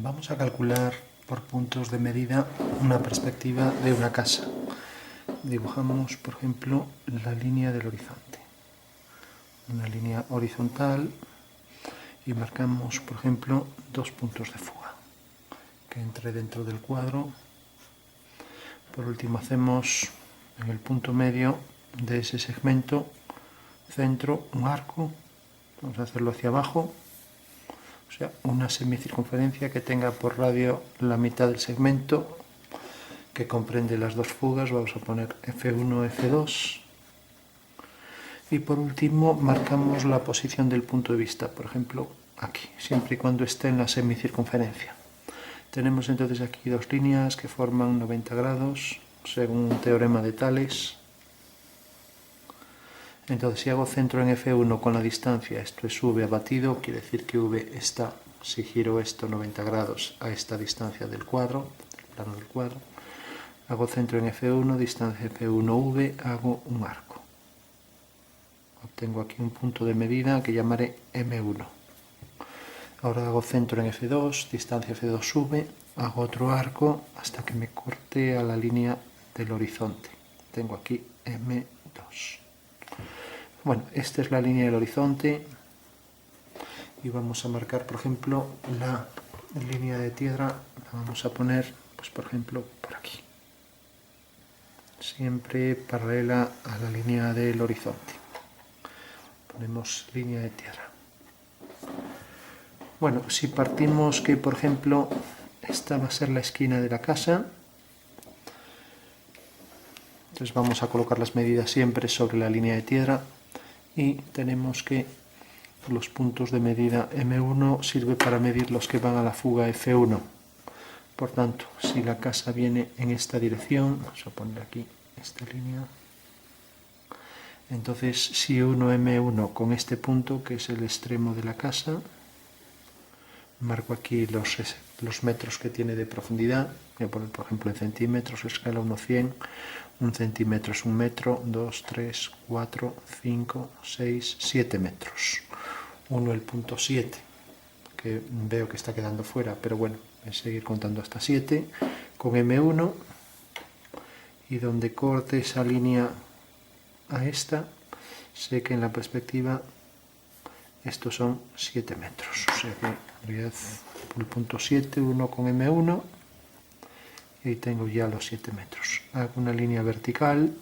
Vamos a calcular por puntos de medida una perspectiva de una casa. Dibujamos, por ejemplo, la línea del horizonte. Una línea horizontal y marcamos, por ejemplo, 2 puntos de fuga que entre dentro del cuadro. Por último, hacemos en el punto medio de ese segmento centro un arco. Vamos a hacerlo hacia abajo. O sea, una semicircunferencia que tenga por radio la mitad del segmento, que comprende las dos fugas. Vamos a poner F1, F2. Y por último marcamos la posición del punto de vista, por ejemplo aquí, siempre y cuando esté en la semicircunferencia. Tenemos entonces aquí dos líneas que forman 90 grados, según un teorema de Tales. Entonces, si hago centro en F1 con la distancia, esto es V abatido, quiere decir que V está, si giro esto 90 grados a esta distancia del cuadro, del plano del cuadro. Hago centro en F1, distancia F1V, hago un arco. Obtengo aquí un punto de medida que llamaré M1. Ahora hago centro en F2, distancia F2V, hago otro arco hasta que me corte a la línea del horizonte. Tengo aquí M2. Bueno, esta es la línea del horizonte y vamos a marcar, por ejemplo, la línea de tierra. La vamos a poner, pues por ejemplo, por aquí. Siempre paralela a la línea del horizonte. Ponemos línea de tierra. Bueno, si partimos que, por ejemplo, esta va a ser la esquina de la casa, entonces vamos a colocar las medidas siempre sobre la línea de tierra y tenemos que los puntos de medida M1 sirve para medir los que van a la fuga F1. Por tanto, si la casa viene en esta dirección, vamos a poner aquí esta línea, entonces si uno M1 con este punto, que es el extremo de la casa, marco aquí los metros que tiene de profundidad. Voy a poner, por ejemplo, en centímetros, escala 1:100. 1 centímetro es 1 metro, 2, 3, 4, 5, 6, 7 metros. 1 el punto 7, que veo que está quedando fuera, pero bueno, voy a seguir contando hasta 7, con M1, y donde corte esa línea a esta, sé que en la perspectiva estos son 7 metros. O sea que voy a hacer el punto 7, 1 con M1, y ahí tengo ya los 7 metros. Hago una línea vertical,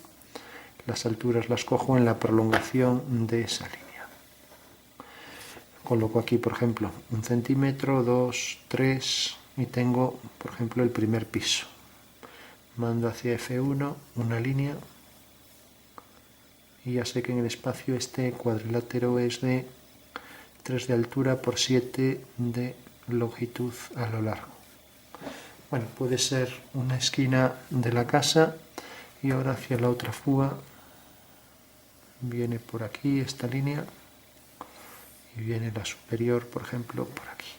las alturas las cojo en la prolongación de esa línea. Coloco aquí, por ejemplo, 1 centímetro, 2, 3, y tengo, por ejemplo, el primer piso. Mando hacia F1 una línea, y ya sé que en el espacio este cuadrilátero es de 3 de altura por 7 de longitud a lo largo. Bueno, puede ser una esquina de la casa, y ahora hacia la otra fuga viene por aquí esta línea y viene la superior, por ejemplo, por aquí.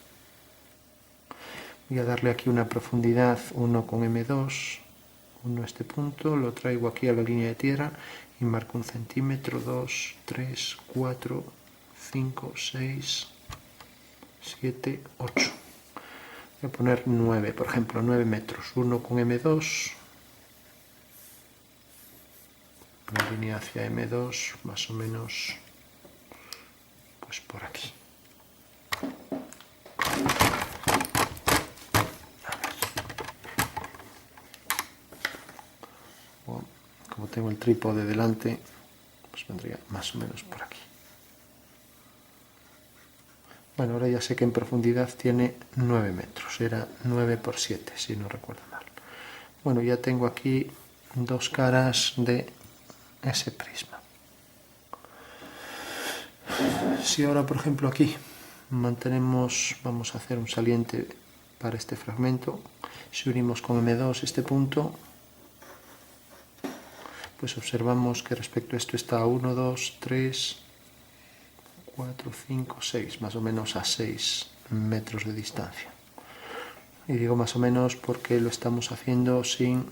Voy a darle aquí una profundidad 1 con M2, 1 a este punto, lo traigo aquí a la línea de tierra y marco 1 centímetro, 2, 3, 4, 5, 6, 7, 8. Voy a poner 9, por ejemplo, 9 metros, 1 con M2, una línea hacia M2, más o menos, pues por aquí. Como tengo el trípode delante, pues vendría más o menos por aquí. Bueno, ahora ya sé que en profundidad tiene 9 metros, era 9 por 7, si no recuerdo mal. Bueno, ya tengo aquí dos caras de ese prisma. Si ahora, por ejemplo, aquí mantenemos, vamos a hacer un saliente para este fragmento, si unimos con M2 este punto, pues observamos que respecto a esto está a 1, 2, 3, 4, 5, 6, más o menos a 6 metros de distancia. Y digo más o menos porque lo estamos haciendo sin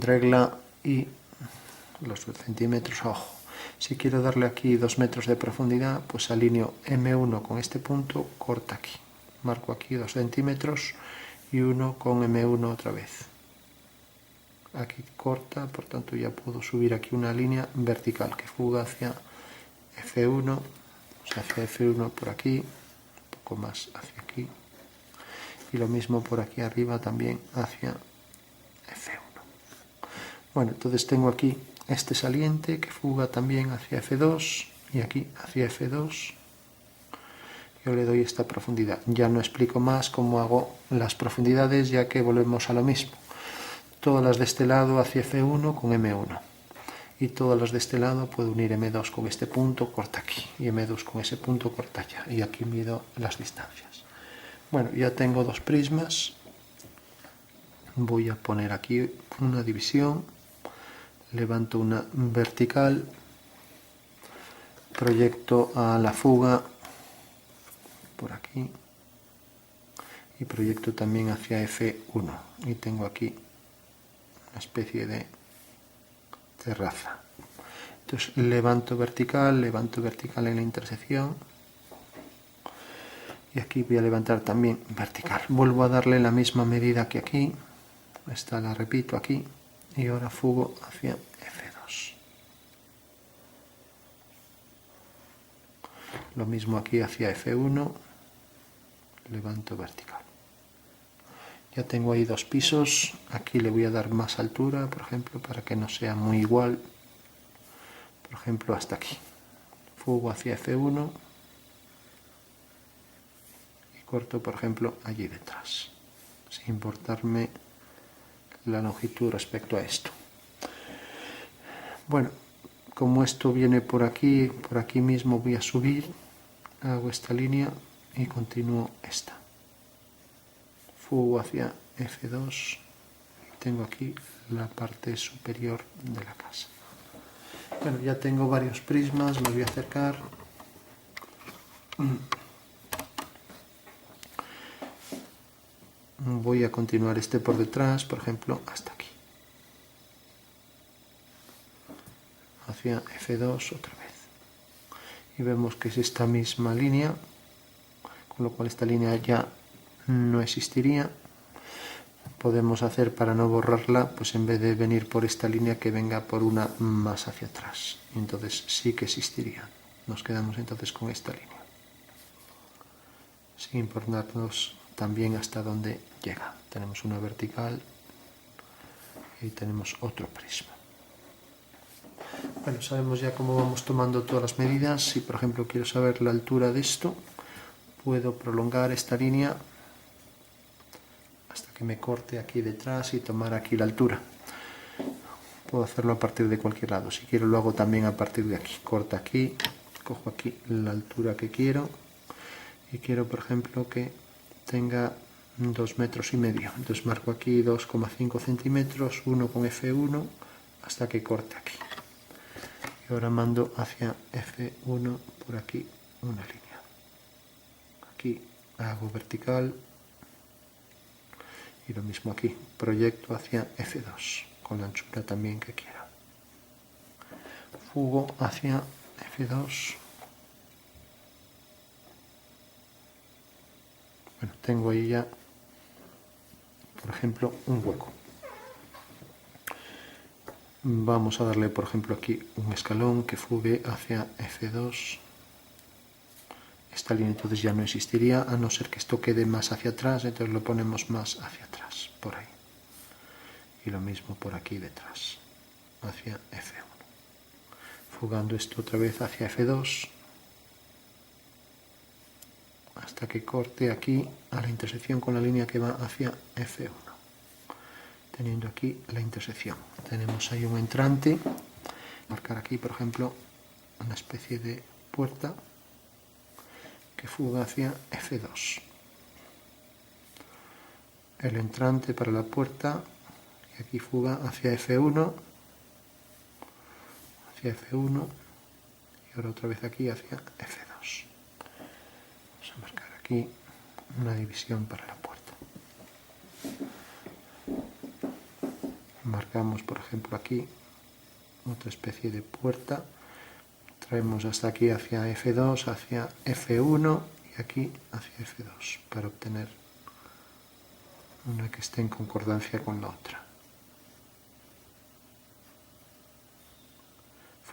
regla y los centímetros a ojo. Si quiero darle aquí 2 metros de profundidad, pues alineo M1 con este punto, corta aquí. marco aquí 2 centímetros y uno con M1 otra vez. Aquí corta, por tanto ya puedo subir aquí una línea vertical que fuga hacia F1, o sea, hacia F1 por aquí, un poco más hacia aquí, y lo mismo por aquí arriba también hacia F1. Bueno, entonces tengo aquí este saliente que fuga también hacia F2 y aquí hacia F2. Yo le doy esta profundidad. Ya no explico más cómo hago las profundidades, ya que volvemos a lo mismo. Todas las de este lado hacia F1 con M1. Y todas las de este lado puedo unir M2 con este punto, corta aquí. Y M2 con ese punto, corta allá. Y aquí mido las distancias. Bueno, ya tengo dos prismas. Voy a poner aquí una división. Levanto una vertical. Proyecto a la fuga por aquí y proyecto también hacia F1 y tengo aquí una especie de terraza. Entonces levanto vertical en la intersección y aquí voy a levantar también vertical. Vuelvo a darle la misma medida que aquí, esta la repito aquí y ahora fugo hacia F2. Lo mismo aquí hacia F1, levanto vertical. Ya tengo ahí dos pisos, aquí le voy a dar más altura, por ejemplo, para que no sea muy igual. Por ejemplo, hasta aquí. Fugo hacia F1 y corto, por ejemplo, allí detrás, sin importarme la longitud respecto a esto. Bueno, como esto viene por aquí mismo voy a subir, hago esta línea y continúo esta. Fugo hacia F2 y tengo aquí la parte superior de la casa. Bueno, ya tengo varios prismas, me voy a acercar. Voy a continuar este por detrás, por ejemplo, hasta aquí. Hacia F2 otra vez. Y vemos que es esta misma línea, con lo cual esta línea ya no existiría. Podemos hacer, para no borrarla, pues en vez de venir por esta línea, que venga por una más hacia atrás. Y entonces sí que existiría. Nos quedamos entonces con esta línea, sin importarnos también hasta dónde llega. Tenemos una vertical y tenemos otro prisma. Bueno, sabemos ya cómo vamos tomando todas las medidas. Si por ejemplo quiero saber la altura de esto, puedo prolongar esta línea hasta que me corte aquí detrás y tomar aquí la altura. Puedo hacerlo a partir de cualquier lado. Si quiero lo hago también a partir de aquí. Corto aquí, cojo aquí la altura que quiero y quiero, por ejemplo, que tenga 2,5 metros. Entonces marco aquí 2,5 centímetros, 1 con F1 hasta que corte aquí. Y ahora mando hacia F1 por aquí una línea. Aquí hago vertical y lo mismo aquí, proyecto hacia F2 con la anchura también que quiera. Fugo hacia F2. Bueno, tengo ahí ya, por ejemplo, un hueco. Vamos a darle, por ejemplo, aquí un escalón que fugue hacia F2. Esta línea entonces ya no existiría, a no ser que esto quede más hacia atrás, entonces lo ponemos más hacia atrás, por ahí. Y lo mismo por aquí detrás, hacia F1. Fugando esto otra vez hacia F2, hasta que corte aquí a la intersección con la línea que va hacia F1. Teniendo aquí la intersección. Tenemos ahí un entrante. Marcar aquí, por ejemplo, una especie de puerta que fuga hacia F2. El entrante para la puerta, y aquí fuga hacia F1, y ahora otra vez aquí hacia F2. Vamos a marcar aquí una división para la puerta. Marcamos, por ejemplo, aquí otra especie de puerta. Traemos hasta aquí hacia F2, hacia F1 y aquí hacia F2 para obtener una que esté en concordancia con la otra.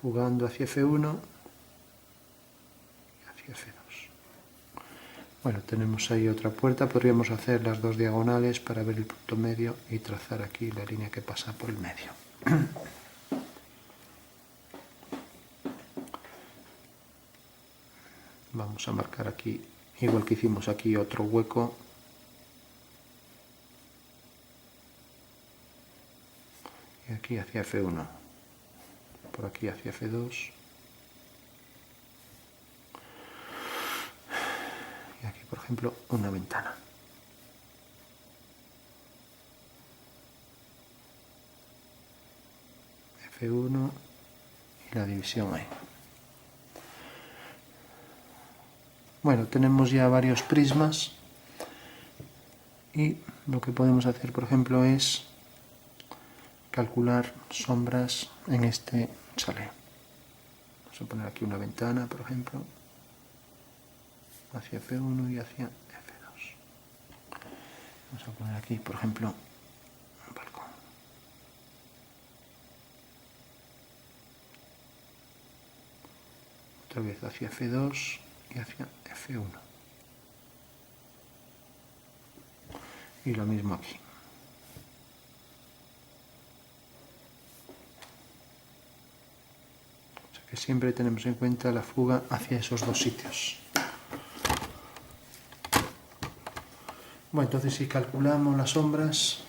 Fugando hacia F1 y hacia F2. Bueno, tenemos ahí otra puerta, podríamos hacer las dos diagonales para ver el punto medio y trazar aquí la línea que pasa por el medio. Vamos a marcar aquí, igual que hicimos aquí, otro hueco. Y aquí hacia F1. Por aquí hacia F2. Y aquí, por ejemplo, una ventana. F1 y la división ahí. Bueno, tenemos ya varios prismas y lo que podemos hacer, por ejemplo, es calcular sombras en este chalet. Vamos a poner aquí una ventana, por ejemplo, hacia F1 y hacia F2. Vamos a poner aquí, por ejemplo, un balcón. Otra vez hacia F2 y hacia F1. Y lo mismo aquí. O sea que siempre tenemos en cuenta la fuga hacia esos dos sitios. Bueno, entonces si calculamos las sombras,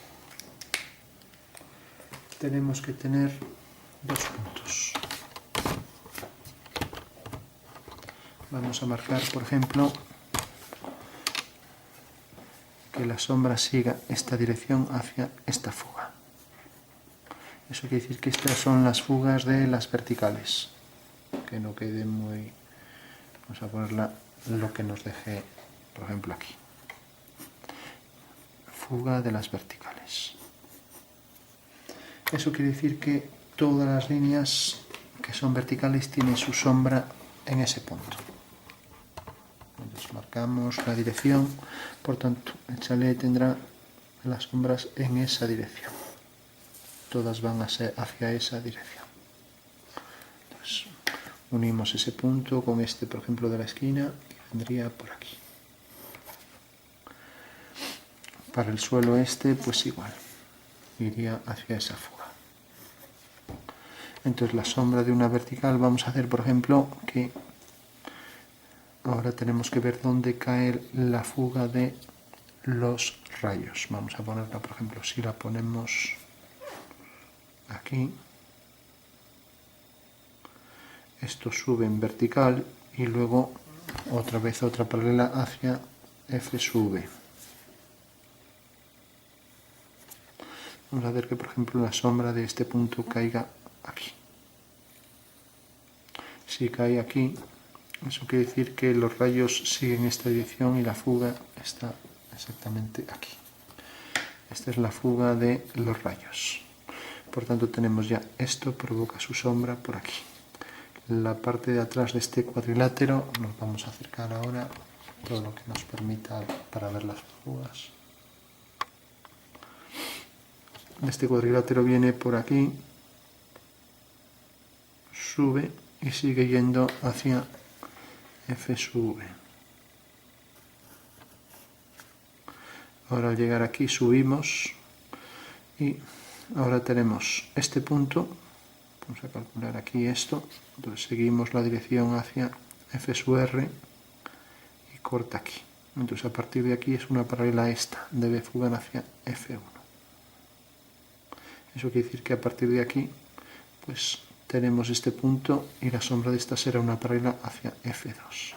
tenemos que tener dos puntos. Vamos a marcar, por ejemplo, que la sombra siga esta dirección hacia esta fuga. Eso quiere decir que estas son las fugas de las verticales. Que no quede muy... Vamos a ponerla lo que nos deje, por ejemplo, aquí. Fuga de las verticales. Eso quiere decir que todas las líneas que son verticales tienen su sombra en ese punto. Entonces marcamos la dirección, por tanto el chalet tendrá las sombras en esa dirección. Todas van a ser hacia esa dirección. Entonces unimos ese punto con este, por ejemplo, de la esquina y vendría por aquí. Para el suelo este, pues igual, iría hacia esa fuga. Entonces la sombra de una vertical vamos a hacer, por ejemplo, que ahora tenemos que ver dónde cae la fuga de los rayos. Vamos a ponerla, por ejemplo, si la ponemos aquí, esto sube en vertical y luego otra vez otra paralela hacia F sube. Vamos a ver que, por ejemplo, la sombra de este punto caiga aquí. Si cae aquí, eso quiere decir que los rayos siguen esta dirección y la fuga está exactamente aquí. Esta es la fuga de los rayos. Por tanto, tenemos ya esto, provoca su sombra por aquí. La parte de atrás de este cuadrilátero, nos vamos a acercar ahora todo lo que nos permita para ver las fugas. Este cuadrilátero viene por aquí, sube y sigue yendo hacia F sub V. Ahora al llegar aquí subimos y ahora tenemos este punto. Vamos a calcular aquí esto. Entonces seguimos la dirección hacia F sub R y corta aquí. Entonces a partir de aquí es una paralela a esta. Debe fugar hacia F1. Eso quiere decir que a partir de aquí pues tenemos este punto y la sombra de esta será una paralela hacia F2.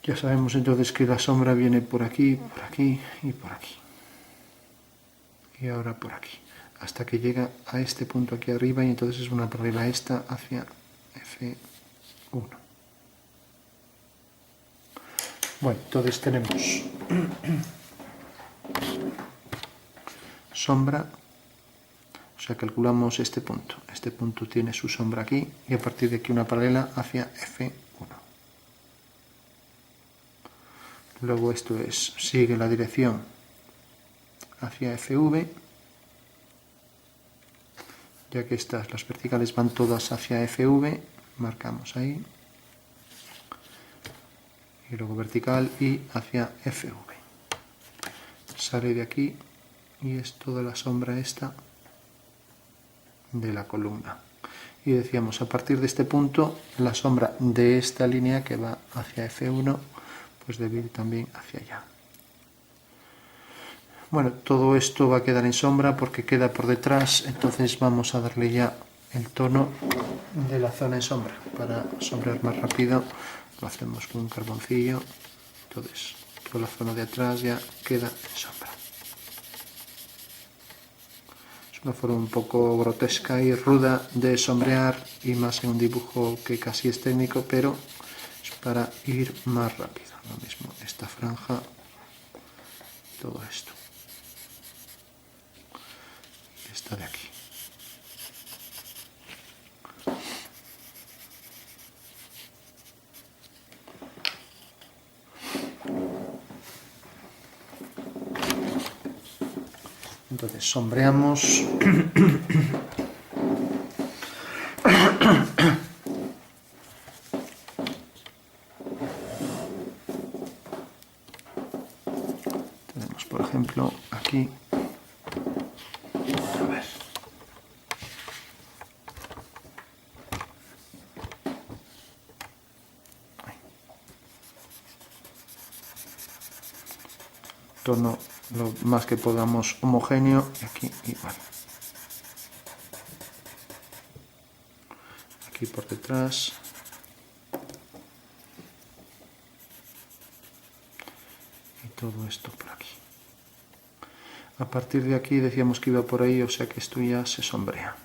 Ya sabemos entonces que la sombra viene por aquí y por aquí. Y ahora por aquí. Hasta que llega a este punto aquí arriba y entonces es una paralela esta hacia F1. Bueno, entonces tenemos sombra, o sea, calculamos este punto. Este punto tiene su sombra aquí y a partir de aquí una paralela hacia F1. Luego esto sigue la dirección hacia FV, ya que las verticales van todas hacia FV, marcamos ahí, y luego vertical y hacia FV. Sale de aquí y es toda la sombra esta de la columna. Y decíamos, a partir de este punto, la sombra de esta línea que va hacia F1, pues debe ir también hacia allá. Bueno, todo esto va a quedar en sombra porque queda por detrás, entonces vamos a darle ya el tono de la zona en sombra. Para sombrear más rápido lo hacemos con un carboncillo, entonces toda la zona de atrás ya queda en sombra. Es una forma un poco grotesca y ruda de sombrear, y más en un dibujo que casi es técnico, pero es para ir más rápido. Lo mismo esta franja, todo esto. Esta de aquí. Entonces sombreamos. Tenemos, por ejemplo, aquí. A ver. Ahí. Tono lo más que podamos homogéneo, y aquí igual. Aquí por detrás. Y todo esto por aquí. A partir de aquí decíamos que iba por ahí, o sea que esto ya se sombrea.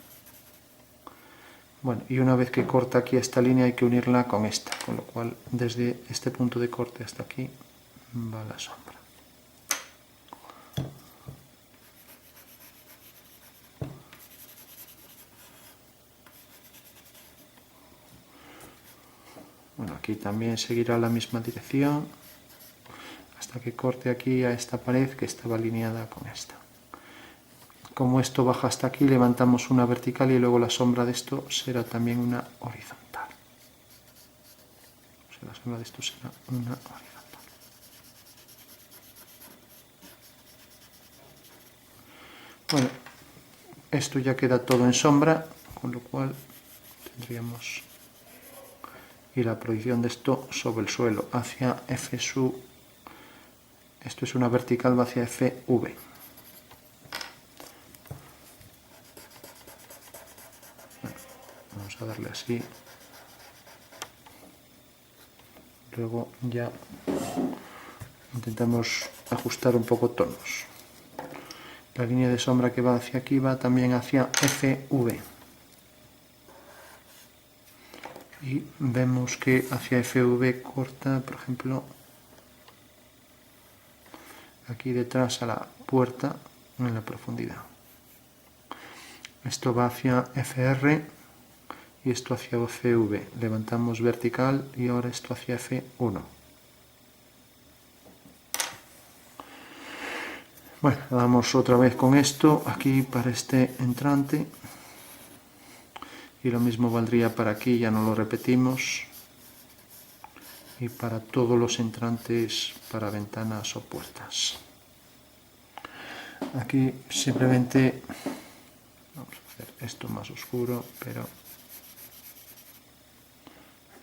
Bueno, y una vez que corta aquí esta línea hay que unirla con esta, con lo cual desde este punto de corte hasta aquí va la sombra. Bueno, aquí también seguirá la misma dirección hasta que corte aquí a esta pared que estaba alineada con esta. Como esto baja hasta aquí, levantamos una vertical y luego la sombra de esto será también una horizontal. O sea, la sombra de esto será una horizontal. Bueno, esto ya queda todo en sombra, con lo cual tendríamos... y la proyección de esto sobre el suelo hacia F sub, esto es una vertical, va hacia FV. Bueno, vamos a darle así, luego ya intentamos ajustar un poco tonos. La línea de sombra que va hacia aquí va también hacia FV. Y vemos que hacia FV corta, por ejemplo, aquí detrás a la puerta en la profundidad. Esto va hacia FR y esto hacia CV. Levantamos vertical y ahora esto hacia F1. Bueno, vamos otra vez con esto aquí para este entrante. Y lo mismo valdría para aquí, ya no lo repetimos. Y para todos los entrantes para ventanas o puertas. Aquí simplemente vamos a hacer esto más oscuro, pero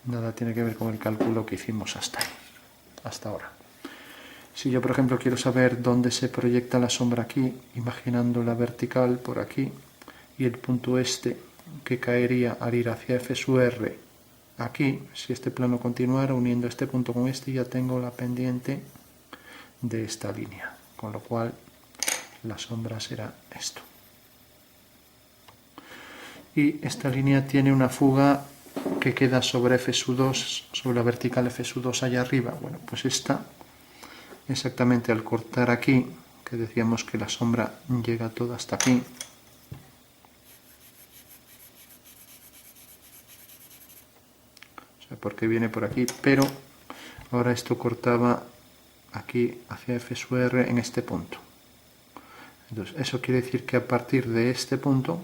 nada tiene que ver con el cálculo que hicimos hasta ahora. Si yo, por ejemplo, quiero saber dónde se proyecta la sombra aquí, imaginando la vertical por aquí, y el punto este que caería al ir hacia F sub R aquí, si este plano continuara uniendo este punto con este, ya tengo la pendiente de esta línea, con lo cual la sombra será esto. Y esta línea tiene una fuga que queda sobre F sub 2, sobre la vertical F sub 2 allá arriba. Bueno, pues esta, exactamente al cortar aquí, que decíamos que la sombra llega toda hasta aquí, o sea, porque viene por aquí, pero ahora esto cortaba aquí hacia F sub R en este punto. Entonces, eso quiere decir que a partir de este punto,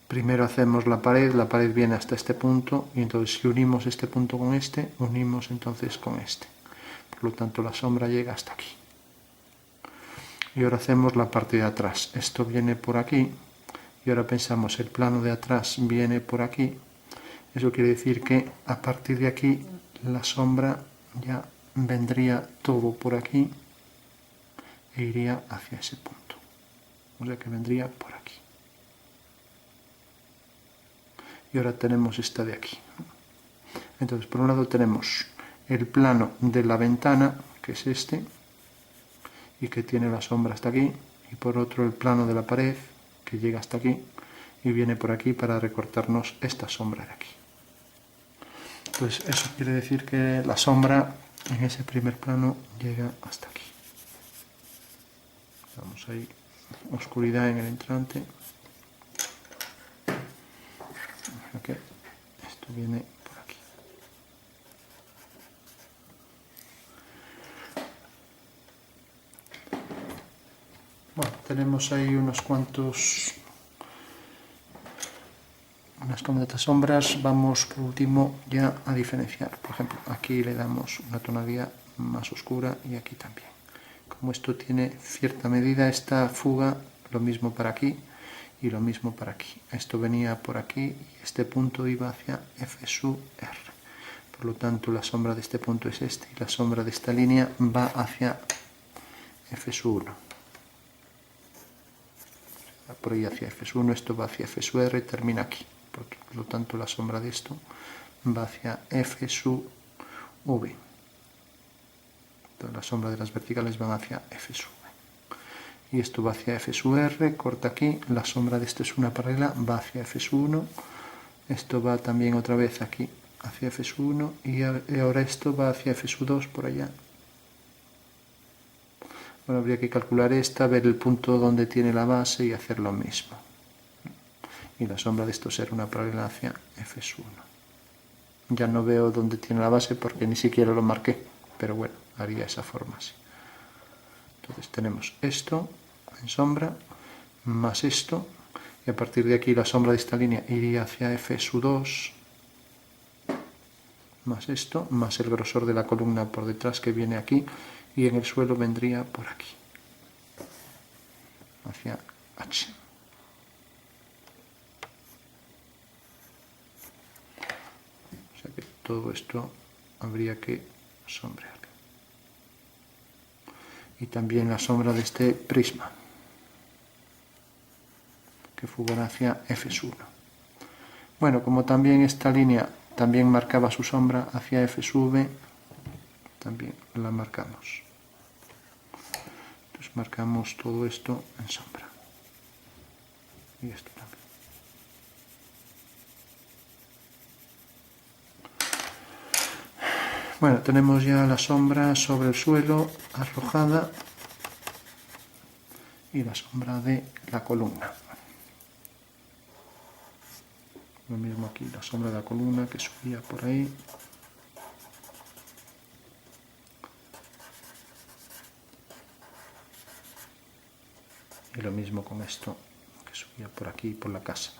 primero hacemos la pared viene hasta este punto, y entonces si unimos este punto con este, unimos entonces con este. Por lo tanto, la sombra llega hasta aquí. Y ahora hacemos la parte de atrás. Esto viene por aquí, y ahora pensamos, el plano de atrás viene por aquí. Eso quiere decir que a partir de aquí, la sombra ya vendría todo por aquí, e iría hacia ese punto. O sea que vendría por aquí. Y ahora tenemos esta de aquí. Entonces, por un lado tenemos el plano de la ventana, que es este, y que tiene la sombra hasta aquí, y por otro el plano de la pared, que llega hasta aquí, y viene por aquí para recortarnos esta sombra de aquí. Entonces, eso quiere decir que la sombra en ese primer plano llega hasta aquí. Vamos ahí, oscuridad en el entrante. Okay. Esto viene por aquí. Bueno, tenemos ahí unas cuantas sombras. Vamos por último ya a diferenciar. Por ejemplo, aquí le damos una tonalidad más oscura y aquí también. Como esto tiene cierta medida, esta fuga, lo mismo para aquí y lo mismo para aquí. Esto venía por aquí y este punto iba hacia F sub R. Por lo tanto, la sombra de este punto es este y la sombra de esta línea va hacia F sub 1. Por ahí hacia F sub 1, esto va hacia F sub R y termina aquí. Por lo tanto, la sombra de esto va hacia F sub V. Entonces, la sombra de las verticales van hacia F sub V. Y esto va hacia F sub R, corta aquí, la sombra de esto es una paralela, va hacia F sub 1, esto va también otra vez aquí hacia F sub 1 y ahora esto va hacia F sub 2 por allá. Bueno, habría que calcular esta, ver el punto donde tiene la base y hacer lo mismo. Y la sombra de esto será una paralela hacia F sub 1. Ya no veo dónde tiene la base porque ni siquiera lo marqué, pero bueno, haría esa forma así. Entonces tenemos esto en sombra, más esto, y a partir de aquí la sombra de esta línea iría hacia F sub 2, más esto, más el grosor de la columna por detrás que viene aquí, y en el suelo vendría por aquí, hacia H. O sea que todo esto habría que sombrear. Y también la sombra de este prisma, que fugará hacia F sub 1. Bueno, como también esta línea también marcaba su sombra hacia F sub V, también la marcamos. Entonces marcamos todo esto en sombra. Y esto también. Bueno, tenemos ya la sombra sobre el suelo arrojada y la sombra de la columna. Lo mismo aquí, la sombra de la columna que subía por ahí. Y lo mismo con esto que subía por aquí, por la casa.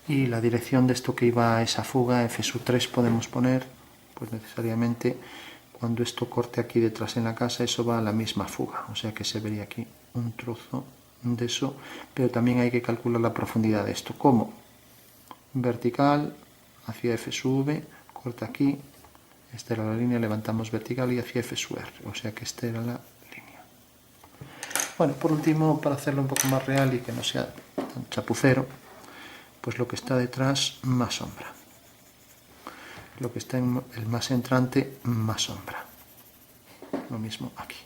Y la dirección de esto que iba a esa fuga, F sub 3 podemos poner, pues necesariamente cuando esto corte aquí detrás en la casa, eso va a la misma fuga. O sea que se vería aquí un trozo de eso, pero también hay que calcular la profundidad de esto. ¿Cómo? Vertical hacia F sub V, corta aquí, esta era la línea, levantamos vertical y hacia F sub R, o sea que esta era la línea. Bueno, por último, para hacerlo un poco más real y que no sea tan chapucero, pues lo que está detrás, más sombra. Lo que está en el más entrante, más sombra. Lo mismo aquí.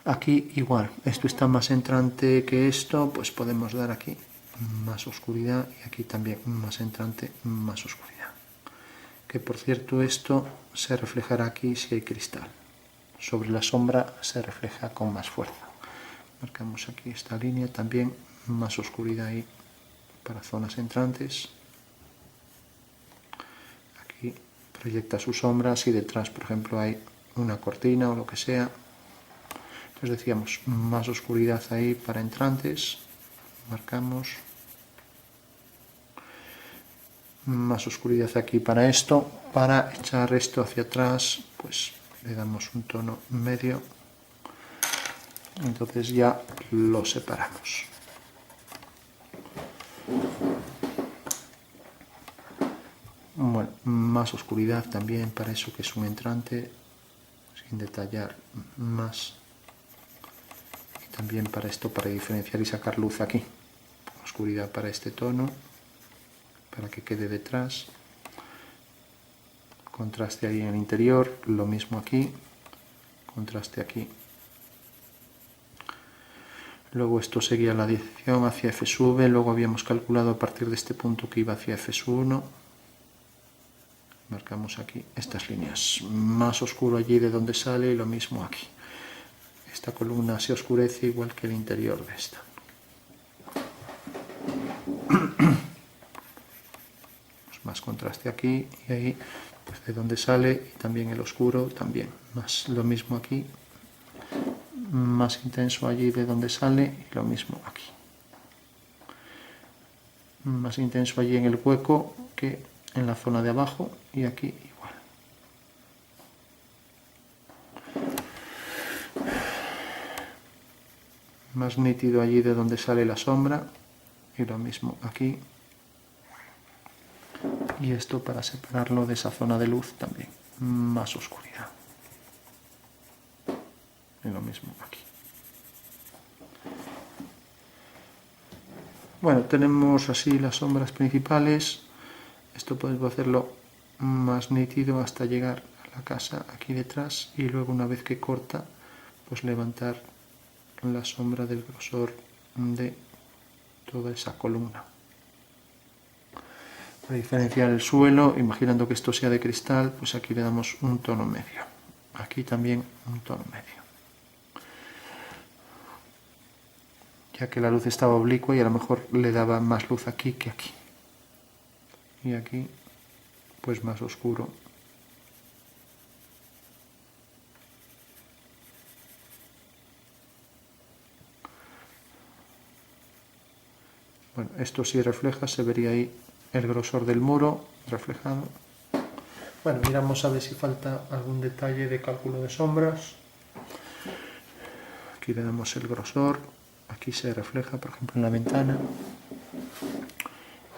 Aquí igual, esto está más entrante que esto, pues podemos dar aquí más oscuridad y aquí también más entrante, más oscuridad. Que por cierto esto se reflejará aquí si hay cristal. Sobre la sombra se refleja con más fuerza. Marcamos aquí esta línea también, más oscuridad ahí para zonas entrantes. Aquí proyecta su sombra. Si detrás, por ejemplo, hay una cortina o lo que sea, entonces decíamos más oscuridad ahí para entrantes, marcamos más oscuridad aquí para esto. Para echar esto hacia atrás, pues le damos un tono medio, entonces ya lo separamos. Bueno, más oscuridad también para eso que es un entrante, sin detallar más. Y también para esto, para diferenciar y sacar luz aquí. Oscuridad para este tono, para que quede detrás. Contraste ahí en el interior, lo mismo aquí. Contraste aquí. Luego esto seguía la dirección hacia F sub, luego habíamos calculado a partir de este punto que iba hacia F sub 1. Marcamos aquí estas líneas, más oscuro allí de donde sale y lo mismo aquí. Esta columna se oscurece igual que el interior de esta. Más contraste aquí y ahí, pues de donde sale, y también el oscuro, también más lo mismo aquí, más intenso allí de donde sale y lo mismo aquí. Más intenso allí en el hueco que en la zona de abajo y aquí igual. Más nítido allí de donde sale la sombra y lo mismo aquí. Y esto para separarlo de esa zona de luz también, más oscuridad. Y lo mismo aquí. Bueno, tenemos así las sombras principales. Esto podemos hacerlo más nítido hasta llegar a la casa aquí detrás y luego una vez que corta, pues levantar la sombra del grosor de toda esa columna. Para diferenciar el suelo, imaginando que esto sea de cristal, pues aquí le damos un tono medio. Aquí también un tono medio. Ya que la luz estaba oblicua y a lo mejor le daba más luz aquí que aquí. Y aquí, pues más oscuro. Bueno, esto si refleja, se vería ahí el grosor del muro reflejado. Bueno, miramos a ver si falta algún detalle de cálculo de sombras. Aquí le damos el grosor, aquí se refleja, por ejemplo, en la ventana.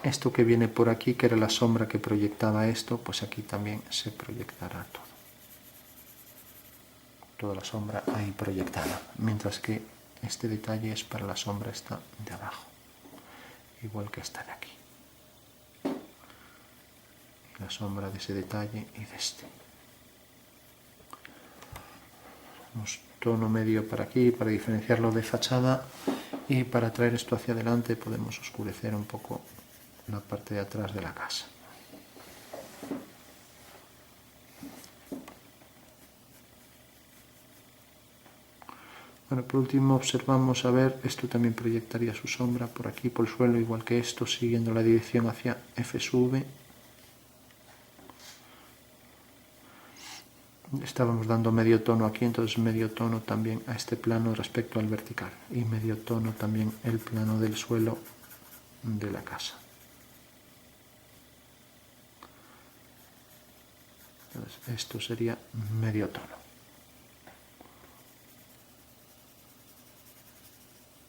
Esto que viene por aquí, que era la sombra que proyectaba esto, pues aquí también se proyectará todo. Toda la sombra ahí proyectada, mientras que este detalle es para la sombra esta de abajo, igual que esta de aquí. La sombra de ese detalle y de este. Damos tono medio para aquí, para diferenciarlo de fachada, y para traer esto hacia adelante podemos oscurecer un poco la parte de atrás de la casa. Bueno, por último observamos, a ver, esto también proyectaría su sombra por aquí, por el suelo, igual que esto, siguiendo la dirección hacia F sub V. Estábamos dando medio tono aquí, entonces medio tono también a este plano respecto al vertical y medio tono también el plano del suelo de la casa. Entonces, esto sería medio tono.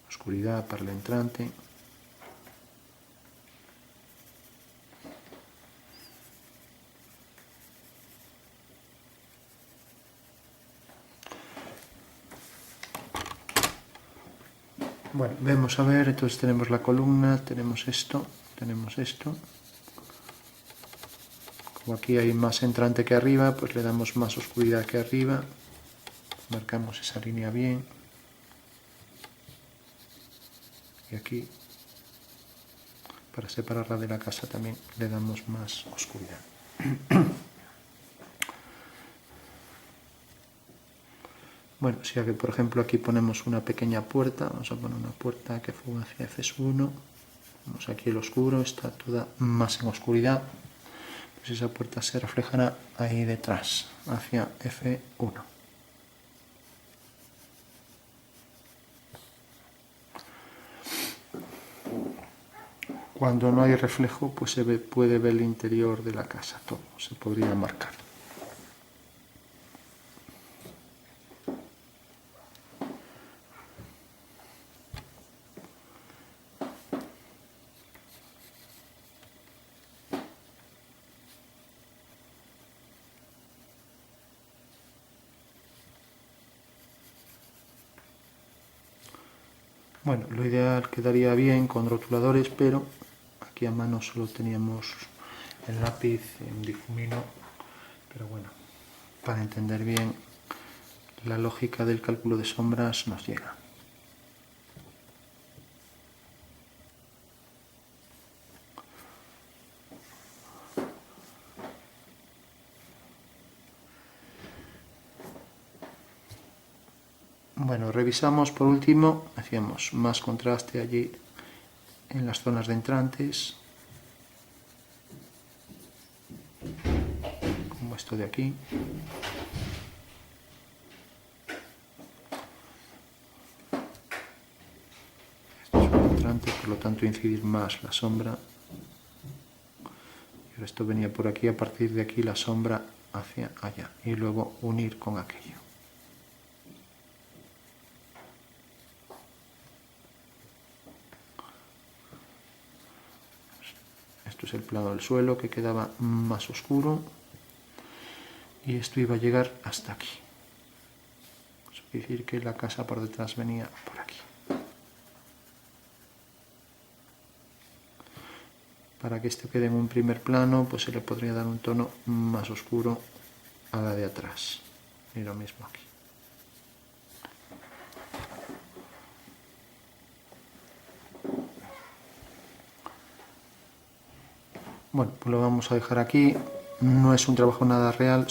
Oscuridad para el entrante. Bueno, vemos a ver, entonces tenemos la columna, tenemos esto. Como aquí hay más entrante que arriba, pues le damos más oscuridad que arriba. Marcamos esa línea bien. Y aquí, para separarla de la casa también le damos más oscuridad. Bueno, si que por ejemplo aquí ponemos una pequeña puerta, vamos a poner una puerta que fuga hacia F1, vemos aquí el oscuro, está toda más en oscuridad, pues esa puerta se reflejará ahí detrás, hacia F1. Cuando no hay reflejo, pues puede ver el interior de la casa, todo se podría marcar. Bueno, lo ideal quedaría bien con rotuladores, pero aquí a mano solo teníamos el lápiz en difumino, pero bueno, para entender bien la lógica del cálculo de sombras nos llega. Bueno, revisamos por último, hacíamos más contraste allí en las zonas de entrantes, como esto de aquí. Esto es un entrante, por lo tanto incidir más la sombra. Y esto venía por aquí, a partir de aquí la sombra hacia allá y luego unir con aquello. Esto es el plano del suelo que quedaba más oscuro y esto iba a llegar hasta aquí. Eso quiere decir que la casa por detrás venía por aquí. Para que esto quede en un primer plano, pues se le podría dar un tono más oscuro a la de atrás. Y lo mismo aquí. Bueno, pues lo vamos a dejar aquí. No es un trabajo nada real.